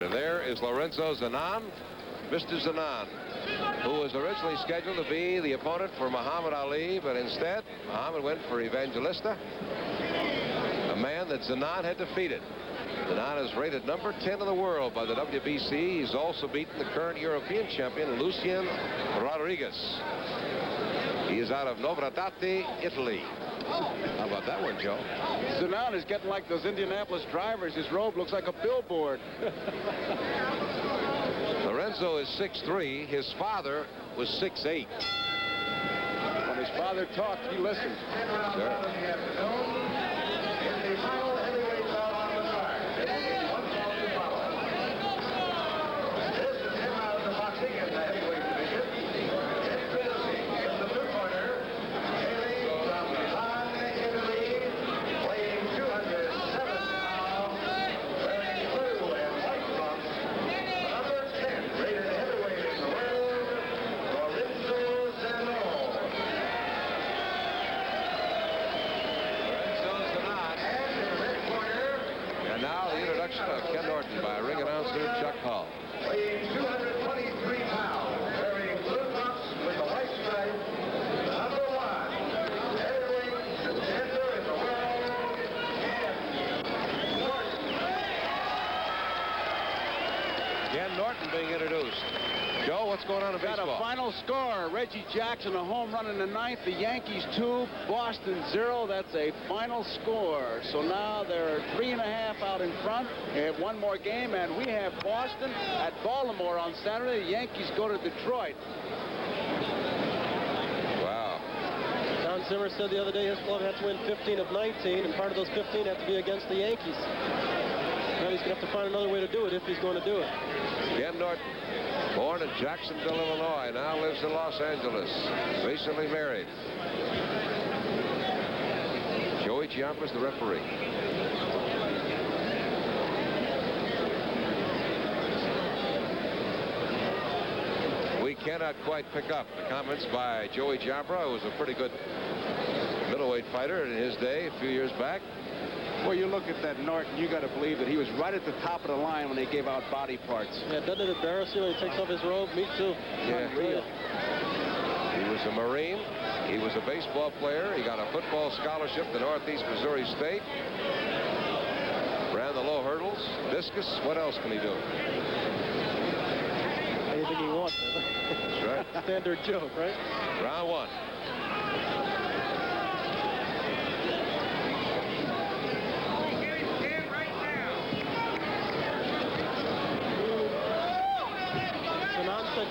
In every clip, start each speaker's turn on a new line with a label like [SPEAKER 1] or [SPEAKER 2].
[SPEAKER 1] And there is Lorenzo Zanon, Mr. Zanon, who was originally scheduled to be the opponent for Muhammad Ali, but instead, Muhammad went for Evangelista, a man that Zanon had defeated. Zanon is rated number 10 in the world by the WBC. He's also beaten the current European champion, Lucien Rodriguez. He is out of Novradati, Italy. How about that one, Joe?
[SPEAKER 2] Zanon is getting like those Indianapolis drivers. His robe looks like a billboard.
[SPEAKER 1] Lorenzo is 6'3". His father was 6'8".
[SPEAKER 2] When his father talked, he listened.
[SPEAKER 1] Sure. Ken Norton by ring announcer Chuck Hull.
[SPEAKER 3] Weighing 223 pounds, wearing blue trunks with a white stripe, number 1 heavyweight contender in the world, Ken Norton.
[SPEAKER 1] Ken Norton being introduced. Joe, what's going on in baseball?
[SPEAKER 2] Got a final score. Reggie Jackson, a home run in the 9th. The Yankees 2, Boston 0. That's a final score. So now they're 3.5 out in front. They have one more game, and we have Boston at Baltimore on Saturday. The Yankees go to Detroit.
[SPEAKER 1] Wow.
[SPEAKER 4] Don Zimmer said the other day his club had to win 15 of 19, and part of those 15 have to be against the Yankees. Now he's going to have to find another way to do it if he's going to do it.
[SPEAKER 1] Ken Norton, born in Jacksonville, Illinois, now lives in Los Angeles. Recently married. Joey Giambra's the referee. We cannot quite pick up the comments by Joey Giambra, who was a pretty good middleweight fighter in his day a few years back.
[SPEAKER 2] Well, you look at that Norton, you got to believe that he was right at the top of the line when they gave out body parts.
[SPEAKER 4] Yeah, doesn't it embarrass you when he takes off his robe? Me too.
[SPEAKER 1] Yeah.
[SPEAKER 4] Unreal.
[SPEAKER 1] He was a Marine. He was a baseball player. He got a football scholarship to Northeast Missouri State. Ran the low hurdles, discus. What else can he do?
[SPEAKER 4] Anything he wants.
[SPEAKER 1] That's right.
[SPEAKER 4] Standard joke, right?
[SPEAKER 1] Round 1.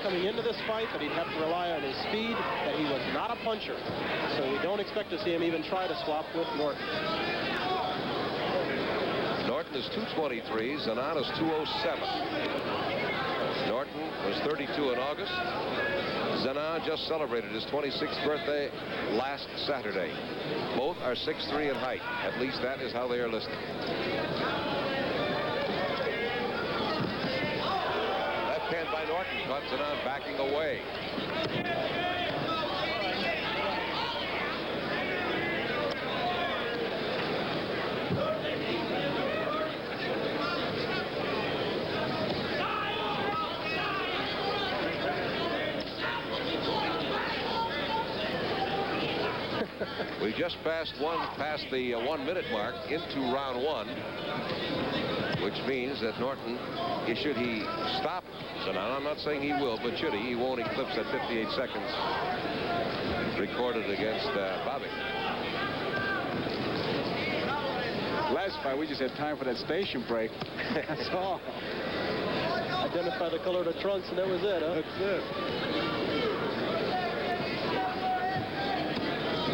[SPEAKER 4] Coming into this fight that he'd have to rely on his speed, that he was not a puncher. So we don't expect to see him even try to swap with Norton.
[SPEAKER 1] Norton is 223. Zanon is 207. Norton was 32 in August. Zanon just celebrated his 26th birthday last Saturday. Both are 6'3" in height. At least that is how they are listed. Hand by Norton, caught Zanon backing away. We just passed the 1 minute mark into round 1, which means that Norton, should he stop Zanon, I'm not saying he will, but should he won't eclipse that 58 seconds recorded against Bobby.
[SPEAKER 2] Last fight, we just had time for that station break. That's all.
[SPEAKER 4] Identify the color of the trunks, and that was it, huh?
[SPEAKER 2] That's it.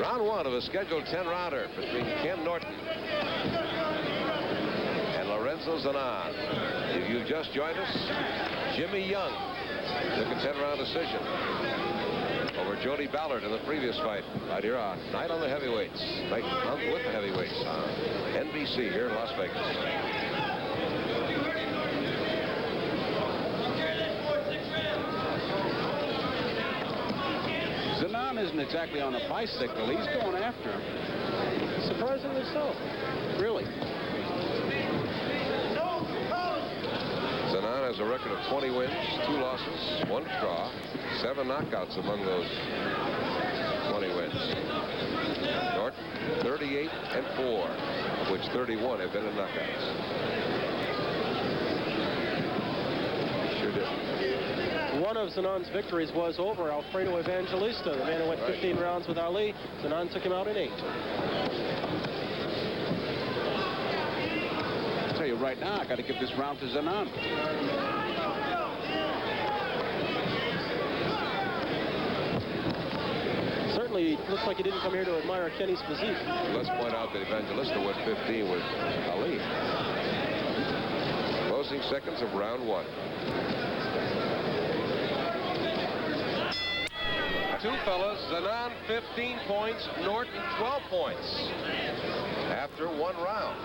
[SPEAKER 1] Round 1 of a scheduled 10-rounder between Ken Norton and Lorenzo Zanon. If you've just joined us, Jimmy Young took a 10-round decision over Jody Ballard in the previous fight. Right here on Night on the Heavyweights. Night with the Heavyweights on NBC here in Las Vegas.
[SPEAKER 2] Zanon isn't exactly on a bicycle. He's going after him.
[SPEAKER 4] Surprisingly so.
[SPEAKER 2] Really.
[SPEAKER 1] has a record of 20 wins, 2 losses, 1 draw, 7 knockouts among those 20 wins. Norton 38-4, of which 31 have been in knockouts. Sure did.
[SPEAKER 4] One of Zanon's victories was over Alfredo Evangelista, the man who went 15 rounds with Ali. Zanon took him out in 8.
[SPEAKER 2] I'll tell you right now, I got to give this round to Zanon.
[SPEAKER 4] Certainly looks like he didn't come here to admire Kenny's physique.
[SPEAKER 1] Let's point out that Evangelista went 15 with Ali. Closing seconds of round 1. Two fellas, Zanon 15 points, Norton 12 points after 1 round,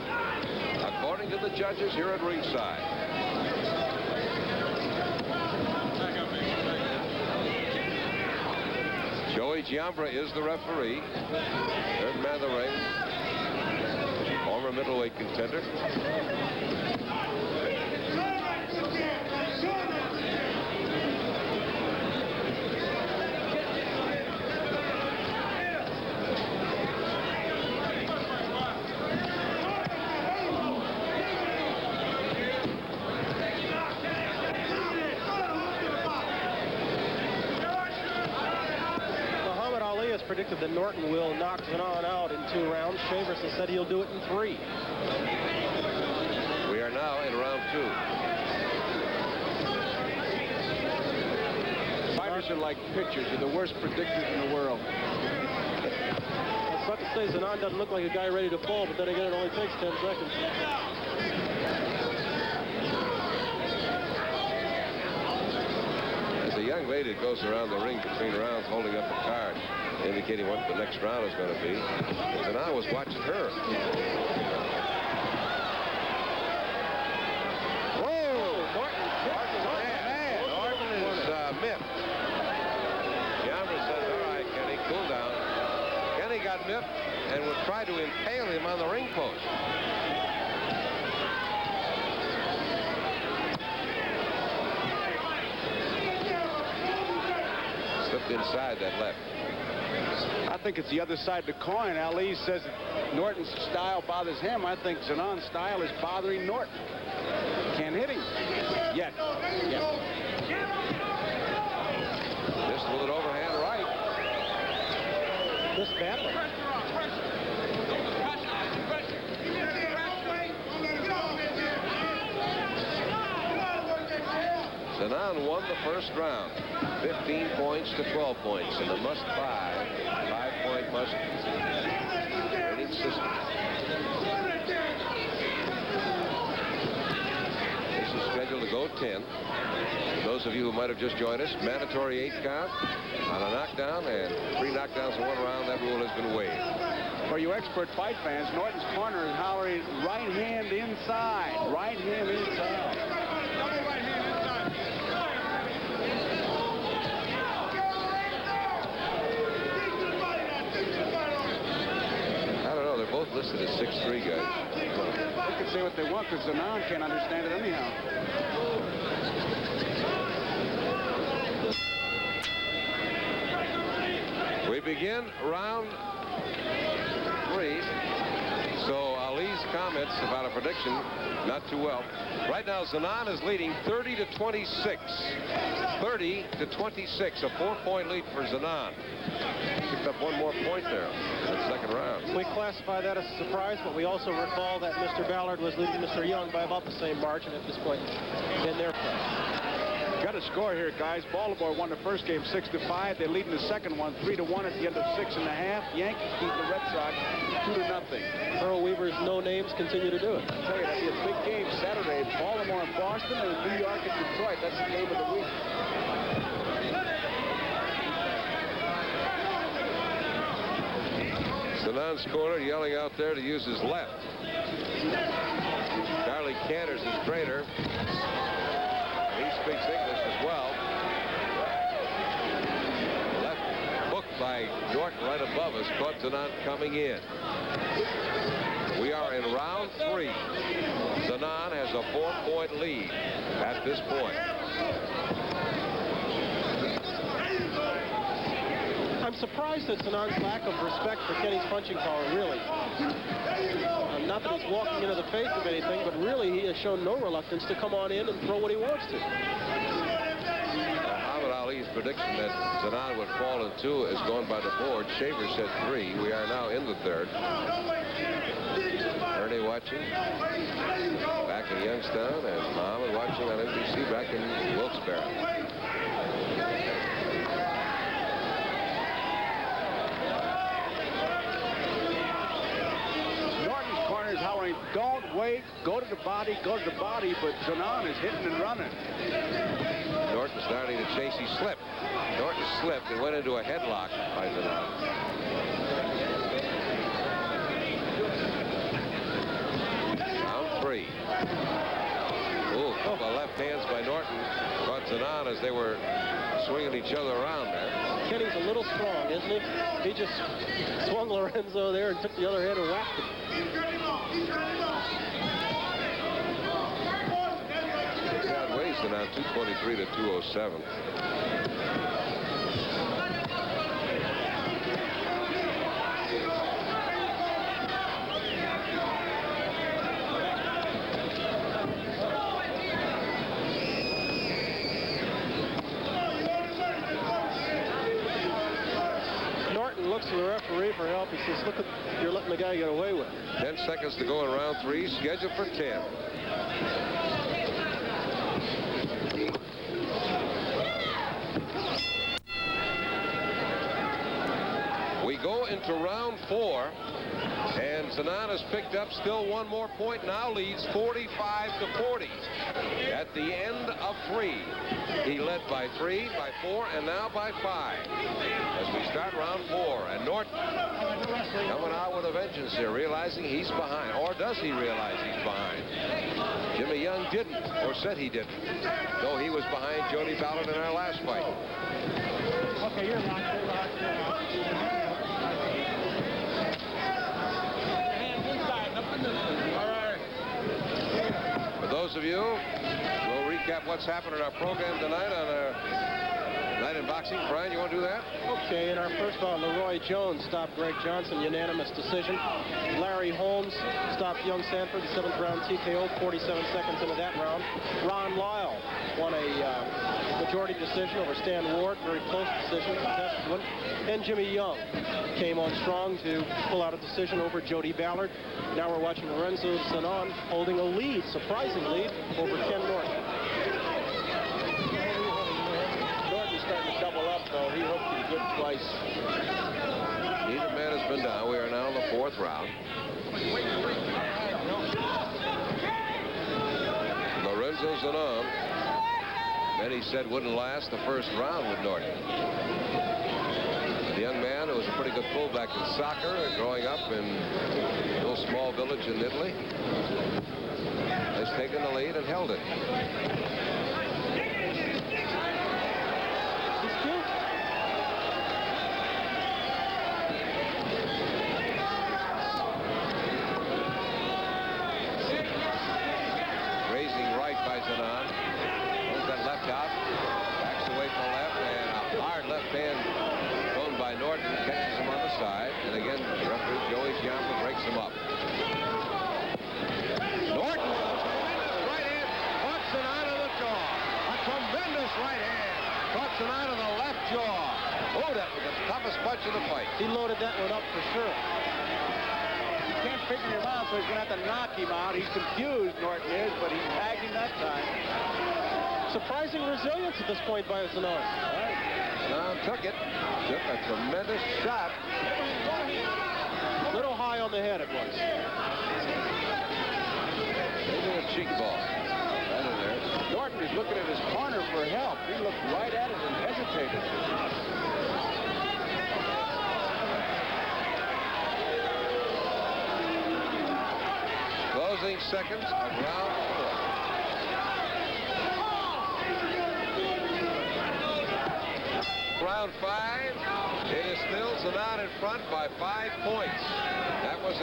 [SPEAKER 1] according to the judges here at ringside. Joey Giambra is the referee. Third man of the ring, former middleweight contender.
[SPEAKER 4] Predicted that Norton will knock Zanon out in 2 rounds. Shaverson said he'll do it in 3.
[SPEAKER 1] We are now in round 2.
[SPEAKER 2] Fighters are like pitchers. They're the worst predictors in the world.
[SPEAKER 4] That's not to say Zanon doesn't look like a guy ready to fall, but then again, it only takes 10 seconds.
[SPEAKER 1] There's a young lady that goes around the ring between rounds holding up a card, indicating what the next round is going to be. And I was watching her.
[SPEAKER 2] Whoa! Norton
[SPEAKER 1] is miffed. Giambra says, all right, Kenny, cool down. Kenny got miffed and would try to impale him on the ring post. Slipped inside that left.
[SPEAKER 2] I think it's the other side of the coin. Ali says Norton's style bothers him. I think Zanon's style is bothering Norton. Can't hit him. Yet.
[SPEAKER 1] Just with an overhand right.
[SPEAKER 4] This badly.
[SPEAKER 1] Zanon won the first round, 15 points to 12 points in the must-buy 5-point must-winning system. This is scheduled to go 10. Those of you who might have just joined us, mandatory 8 count on a knockdown and 3 knockdowns in 1 round. That rule has been waived.
[SPEAKER 2] For you expert fight fans, Norton's corner is hollering right hand inside. Right hand inside.
[SPEAKER 1] Both listed as 6'3" guys.
[SPEAKER 2] They can say what they want because Zanon can't understand it anyhow.
[SPEAKER 1] We begin round 3. So Ali's comments about a prediction, not too well. Right now, Zanon is leading 30-26. 30-26, a 4-point lead for Zanon. Picked up 1 more point there in the second round.
[SPEAKER 4] We classify that as a surprise, but we also recall that Mr. Ballard was leading Mr. Young by about the same margin at this point in their play.
[SPEAKER 2] Got a score here, guys. Baltimore won the first game 6-5. They lead in the second one 3-1 at the end of 6½. Yankees beat the Red Sox 2-0.
[SPEAKER 4] Earl Weaver's no names continue to do it.
[SPEAKER 2] I tell you, that'll be a big game Saturday. Baltimore and Boston, and New York and Detroit. That's the game of the week.
[SPEAKER 1] Zanon's corner yelling out there to use his left. Charlie Cantor's his trainer. He speaks English as well. Left hook by Norton right above us caught Zanon coming in. We are in round 3. Zanon has a 4-point lead at this point.
[SPEAKER 4] I'm surprised at Zanon's lack of respect for Kenny's punching power, really. Not that he's walking into the face of anything, but really he has shown no reluctance to come on in and throw what he wants to.
[SPEAKER 1] Muhammad Ali's prediction that Zanon would fall in 2 is going by the board. Shaver said 3. We are now in the 3rd. Ernie watching back in Youngstown, and Muhammad watching on NBC back in Wilkes-Barre.
[SPEAKER 2] Howling, don't wait, go to the body, but Zanon is hitting and running.
[SPEAKER 1] Norton starting to chase. He slipped. Norton slipped and went into a headlock by Zanon. Round 3. Ooh, a couple of left hands by Norton caught Zanon as they were swinging each other around there.
[SPEAKER 4] Kenny's a little strong, isn't he? He just swung Lorenzo there and took the other hand and whacked him.
[SPEAKER 1] That weighs Zanon 223 to 207.
[SPEAKER 4] Looks to the referee for help. He says, look, you're letting the guy get away with it.
[SPEAKER 1] 10 seconds to go in round 3, scheduled for 10. We go into round 4, and Zanon has picked up still 1 more point, now leads 45 to 40. At the end of 3, he led by 3, by 4, and now by 5. As we start round 4, and Norton coming out with a vengeance here, realizing he's behind. Or does he realize he's behind? Jimmy Young didn't, or said he didn't. Though he was behind Jody Ballard in our last fight.
[SPEAKER 4] Okay, you're locked.
[SPEAKER 1] For those of you, we'll recap what's happened in our program tonight on our Night in Boxing. Brian, you want to do that?
[SPEAKER 4] Okay, in our first bout, Leroy Jones stopped Greg Johnson, unanimous decision. Larry Holmes stopped Young Sanford, the 7th round TKO, 47 seconds into that round. Ron Lyle won a majority decision over Stan Ward, very close decision, contested one. And Jimmy Young came on strong to pull out a decision over Jody Ballard. Now we're watching Lorenzo Zanon holding a lead, surprising lead, over Ken Norton.
[SPEAKER 2] Norton's starting to double up, though. He hooked him good twice.
[SPEAKER 1] Neither man has been down. We are now in the 4th round. Lorenzo Zanon, many said wouldn't last the first round with Norton. The young man who was a pretty good fullback in soccer, growing up in a little small village in Italy, has taken the lead and held it. Raising right by Zanon. Pulls that left out. Backs away from the left, and a hard left hand thrown by Norton. Catches him on the side. And again, referee Joey Giampa breaks him up. Norton, tremendous right hand, caught Zanon in the jaw. A tremendous right hand, caught Zanon in the left jaw. Oh, that was the toughest punch of the fight.
[SPEAKER 4] He loaded that one up for sure.
[SPEAKER 2] Can't figure him out, so he's going to have to knock him out. He's confused, Norton is, but he tagged him that time.
[SPEAKER 4] Surprising resilience at this point by Zanon.
[SPEAKER 1] Zanon took it. Took a tremendous shot.
[SPEAKER 4] A little high on the head it was.
[SPEAKER 1] Maybe a cheek ball. Right in there.
[SPEAKER 2] Norton is looking at his corner for help. He looked right at it and hesitated.
[SPEAKER 1] Closing seconds of round 4. Round 5. It is still Zanon in front by 5 points. That was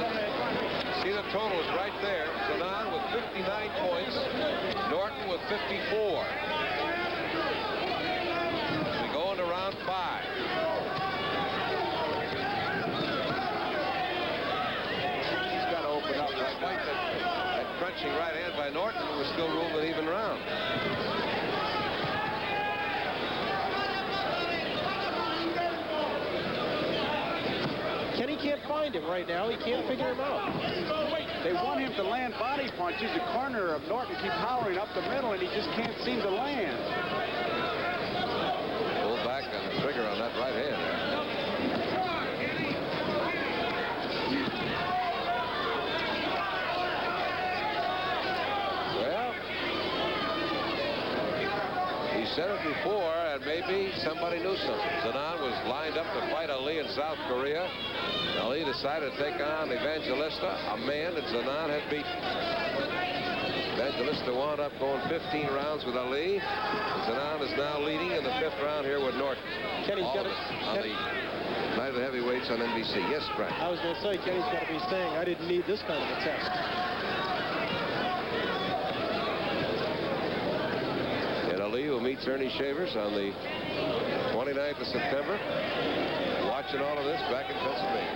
[SPEAKER 1] see the totals right there. Zanon with 59 points. Norton with 54. We go into round 5.
[SPEAKER 2] He's got to open up.
[SPEAKER 1] Despite that crunching right hand by Norton, there was still room in even round.
[SPEAKER 4] Kenny can't find him right now. He can't figure him out.
[SPEAKER 2] They want him to land body punches. The corner of Norton keeps powering up the middle, and he just can't seem to land.
[SPEAKER 1] Pull back on the trigger on that right hand there. Well, he said it before, and maybe somebody knew something. Zanon was lined up to fight Ali in South Korea. Ali decided to take on Evangelista, a man that Zanon had beaten. Evangelista wound up going 15 rounds with Ali. Zanon is now leading in the 5th round here with Norton.
[SPEAKER 4] Kenny's got
[SPEAKER 1] it on the Night of the Heavyweights on NBC. Yes, Frank.
[SPEAKER 4] I was going to say, Kenny's got to be saying, I didn't need this kind of a test.
[SPEAKER 1] And Ali will meet Ernie Shavers on the 29th of September. Watching all of this back in Pennsylvania.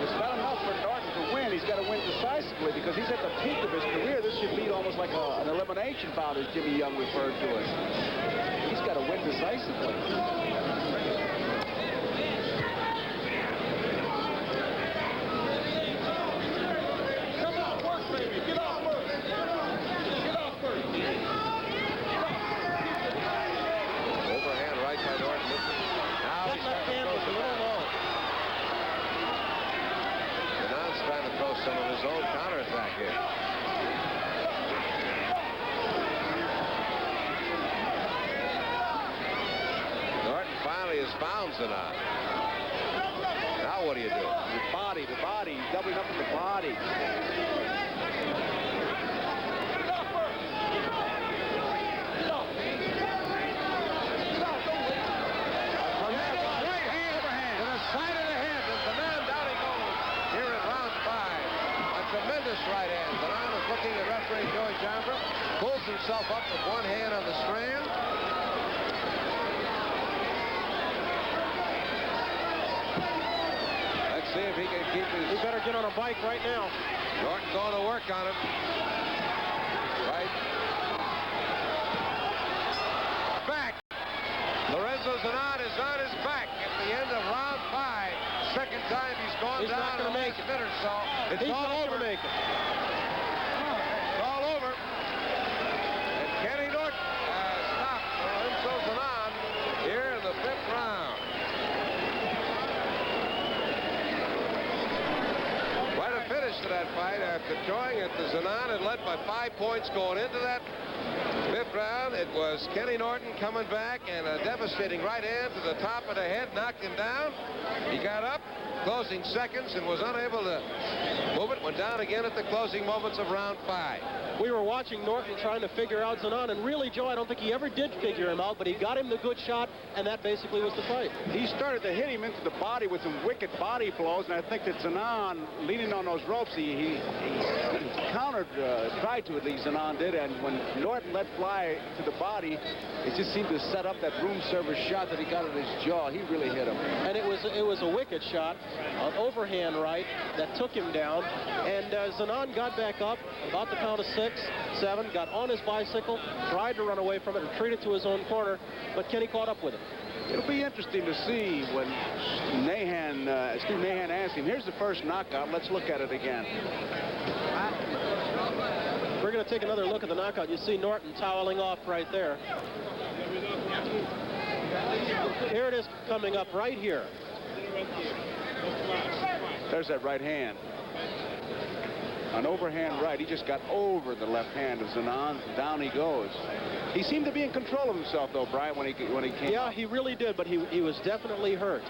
[SPEAKER 2] It's not enough for Norton to win. He's got to win decisively because he's at the peak of his career. This should be almost like an elimination bout, as Jimmy Young referred to it. He's got to win decisively.
[SPEAKER 3] Come on, work, baby. Get off first. Get off first.
[SPEAKER 1] Overhand right by Norton. Now he's
[SPEAKER 4] That left hand was a little low.
[SPEAKER 1] Zanon's trying to throw some of his own counterattack here. Norton finally has found Zanon. Now what do you do?
[SPEAKER 2] The body. He's doubling up with the body.
[SPEAKER 1] Right hand. Zanon is looking at referee Joey Jambra. Pulls himself up with one hand on the strand. Let's see if he can keep his...
[SPEAKER 4] He better get on a bike right now.
[SPEAKER 1] Norton going to work on him. Right. Back. Lorenzo Zanon is on his back at the end of round 5. Second time he's gone
[SPEAKER 4] He's
[SPEAKER 1] down
[SPEAKER 4] not going to make it.
[SPEAKER 1] Or so. It's
[SPEAKER 4] He's
[SPEAKER 1] all
[SPEAKER 4] not
[SPEAKER 1] over.
[SPEAKER 4] going to make it.
[SPEAKER 1] It's all over. And Kenny Norton has stopped Lorenzo Zanon here in the 5th round. Quite a finish to that fight after showing that the Zanon had led by 5 points going into that 5th round. It was Kenny Norton coming back and a devastating right hand to the top of the head, knocked him down. He got up, closing seconds, and was unable to move it. Went down again at the closing moments of round 5.
[SPEAKER 4] We were watching Norton trying to figure out Zanon, and really, Joe, I don't think he ever did figure him out, but he got him the good shot, and that basically was the fight.
[SPEAKER 2] He started to hit him into the body with some wicked body blows, and I think that Zanon, leaning on those ropes, he countered, tried to at least, Zanon did, and when Norton let fly to the body, it just seemed to set up that room service shot that he got in his jaw. He really hit him.
[SPEAKER 4] And it was a wicked shot, an overhand right that took him down, and Zanon got back up about the count of 6, 7, got on his bicycle, tried to run away from it, retreated to his own corner, but Kenny caught up with him.
[SPEAKER 2] It'll be interesting to see when Steve Nahan asked him, here's the first knockout, let's look at it again.
[SPEAKER 4] We're going to take another look at the knockout. You see Norton toweling off right there. Here it is coming up right here.
[SPEAKER 2] There's that right hand. An overhand right. He just got over the left hand of Zanon. Down he goes. He seemed to be in control of himself, though, Brian, when he came
[SPEAKER 4] Yeah,
[SPEAKER 2] up.
[SPEAKER 4] he really did, but he was definitely hurt.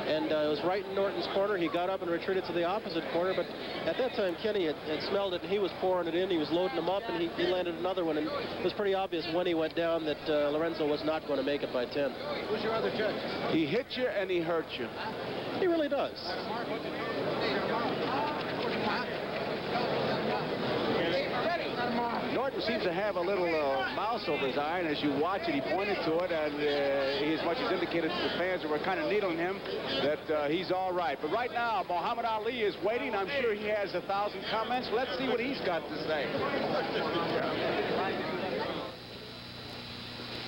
[SPEAKER 4] and it was right in Norton's corner. He got up and retreated to the opposite corner, but at that time Kenny had smelled it, and he was pouring it in. He was loading them up, and he landed another one, and it was pretty obvious when he went down that Lorenzo was not going to make it by 10.
[SPEAKER 2] Who's your other judge? He hit you and he hurt you.
[SPEAKER 4] He really does.
[SPEAKER 2] Norton seems to have a little mouse over his eye, and as you watch it, he pointed to it, and he as much as indicated to the fans who were kind of needling him that he's all right. But right now, Muhammad Ali is waiting. I'm sure he has 1,000 comments. Let's see what he's got to say.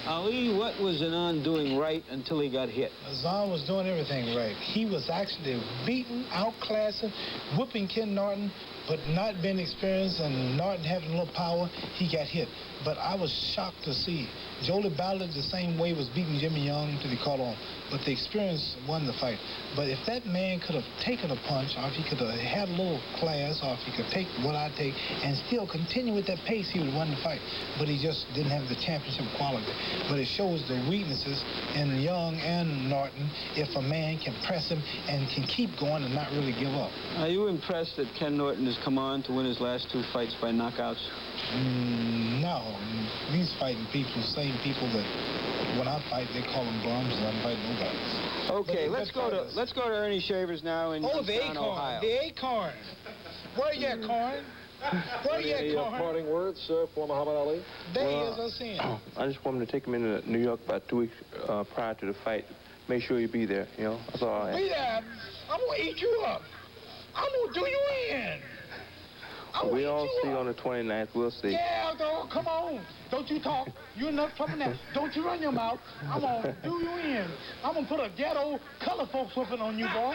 [SPEAKER 5] Ali, what was Zanon doing right until he got hit?
[SPEAKER 6] Zanon was doing everything right. He was actually beating, outclassing, whipping Ken Norton, but not being experienced and Norton having a little power, he got hit. But I was shocked to see Jolie Ballard the same way was beating Jimmy Young until he caught on. But the experience won the fight. But if that man could have taken a punch, or if he could have had a little class, or if he could take what I take and still continue with that pace, he would win the fight. But he just didn't have the championship quality. But it shows the weaknesses in Young and Norton if a man can press him and can keep going and not really give up.
[SPEAKER 5] Are you impressed that Ken Norton has come on to win his last 2 fights by knockouts?
[SPEAKER 6] No. He's fighting people, same people that when I fight, they call them bums, and I'm fighting nobody.
[SPEAKER 5] Okay, let's go to Ernie Shavers now in
[SPEAKER 6] the
[SPEAKER 5] Youngstown, Ohio.
[SPEAKER 6] The acorn. Where you at, Corn? Where you at, Corn?
[SPEAKER 7] Parting words for Muhammad Ali?
[SPEAKER 6] There he is, I see him.
[SPEAKER 7] I just want him to take him into New York about 2 weeks prior to the fight. Make sure you be there, you know. That's all I ask.
[SPEAKER 6] Be there. I'm going to eat you up. I'm going to do you in.
[SPEAKER 7] We all see on the 29th. We'll see.
[SPEAKER 6] Yeah, dog, come on. Don't you talk. You enough trouble now. Don't you run your mouth. I'm going to do you in. I'm going to put a ghetto color folks whipping on you, boy.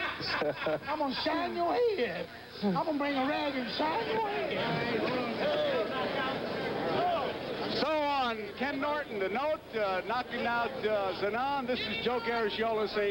[SPEAKER 6] I'm going to shine your head. I'm going to bring a rag and shine your head.
[SPEAKER 2] So on Ken Norton, the note, knocking out Zanon. This is Joe Garagiola saying